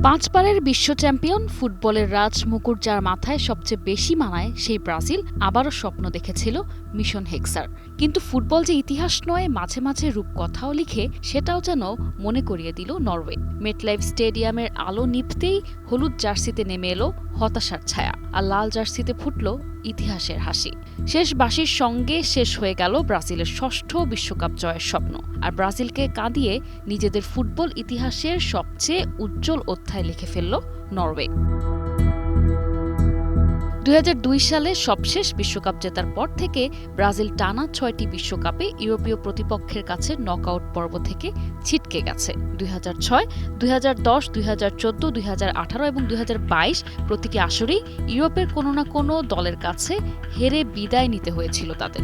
পাঁচবারের বিশ্ব চ্যাম্পিয়ন, ফুটবলের রাজমুকুট যার মাথায় সবচেয়ে বেশি মানায় সেই ব্রাজিল আবারও স্বপ্ন দেখেছিল মিশন হেক্সার। কিন্তু ফুটবল যে ইতিহাস নয়, মাঝে মাঝে রূপকথাও লিখে, সেটাও যেন মনে করিয়ে দিল নরওয়ে। মেটলাইফ স্টেডিয়ামের আলো নিভতেই হলুদ জার্সিতে নেমে এলো হতাশার ছায়া, আর লাল জার্সিতে ফুটল ইতিহাসের হাসি। শেষ বাঁশির সঙ্গে শেষ হয়ে গেল ব্রাজিলের ষষ্ঠ বিশ্বকাপ জয়ের স্বপ্ন, আর ব্রাজিলকে কাঁদিয়ে নিজেদের ফুটবল ইতিহাসের সবচেয়ে উজ্জ্বল অধ্যায় লিখে ফেলল নরওয়ে। ২০০২ সালে সবশেষ বিশ্বকাপ জেতার পর থেকে ব্রাজিল টানা ৬টি বিশ্বকাপে ইউরোপীয় প্রতিপক্ষের কাছে নকআউট পর্ব থেকে ছিটকে গেছে। ২০০৬, ২০১০, ২০১৪, ২০১৮ এবং ২০২২ প্রতিটি আসরেই ইউরোপের কোনো না কোনো দলের কাছে হেরে বিদায় নিতে হয়েছিল তাদের।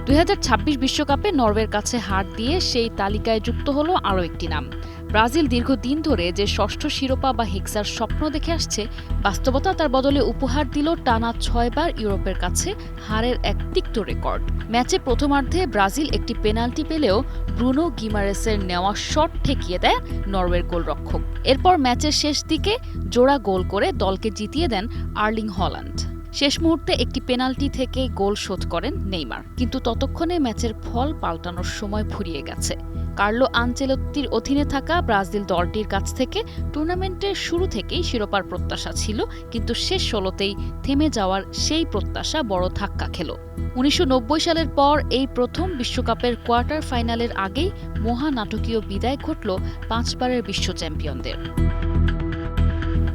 ২০২৬ বিশ্বকাপে নরওয়ের কাছে হার দিয়ে সেই তালিকায় যুক্ত হলো আরও একটি নাম। ব্রাজিল দীর্ঘদিন ধরে যে ষষ্ঠ শিরোপা বা হেক্সার স্বপ্ন দেখে আসছে, বাস্তবতা তার বদলে উপহার দিল টানা ৬ বার ইউরোপের কাছে হারের এক তিক্ত রেকর্ড। ম্যাচে প্রথমার্ধে ব্রাজিল একটি পেনাল্টি পেলেও ব্রুনো গিমারেসের নেওয়া শট ঠেকিয়ে দেয় নরওয়ের গোলরক্ষক। এরপর ম্যাচের শেষ দিকে জোড়া গোল করে দলকে জিতিয়ে দেন আর্লিং হল্যান্ড। শেষ মুহূর্তে একটি পেনাল্টি থেকে গোল শোধ করেন নেইমার, কিন্তু ততক্ষণে ম্যাচের ফল পাল্টানোর সময় ফুরিয়ে গেছে। কার্লো আনচেলত্তির অধীনে থাকা ব্রাজিল দলটির কাছ থেকে টুর্নামেন্টের শুরু থেকেই শিরোপার প্রত্যাশা ছিল, কিন্তু শেষ ১৬তেই থেমে যাওয়ার সেই প্রত্যাশা বড় ধাক্কা খেল। ১৯৯০ সালের পর এই প্রথম বিশ্বকাপের কোয়ার্টার ফাইনালের আগেই মহানাটকীয় বিদায় ঘটল পাঁচবারের বিশ্ব চ্যাম্পিয়নদের।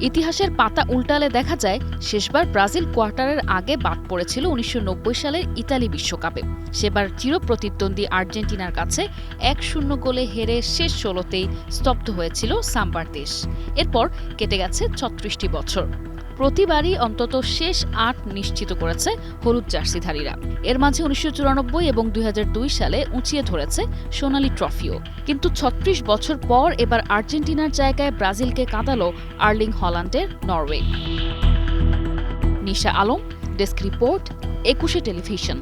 ইতিহাসের পাতা উল্টালে দেখা যায় শেষবার ব্রাজিল কোয়ার্টারের আগে বাদ পড়েছিল ১৯৯০ সালের ইতালি বিশ্বকাপে। সেবার চিরপ্রতিদ্বন্দ্বী আর্জেন্টিনার কাছে ১-০ গোলে হেরে শেষ ১৬তেই স্তব্ধ হয়েছিল সাম্বার দেশ। এরপর কেটে গেছে ৩৬টি বছর। প্রতিবারই অন্তত শেষ ৮ নিশ্চিত করেছে হলুদ জার্সিধারীরা। এর মাঝে ১৯৯৪ এবং ২০০২ সালে উঁচিয়ে ধরেছে সোনালি ট্রফিও। কিন্তু ৩৬ বছর পর এবার আর্জেন্টিনার জায়গায় ব্রাজিলকে কাঁদালো আর্লিং হল্যান্ডের নরওয়ে। নিশা আলম, ডেস্ক রিপোর্ট, ২১ টেলিভিশন।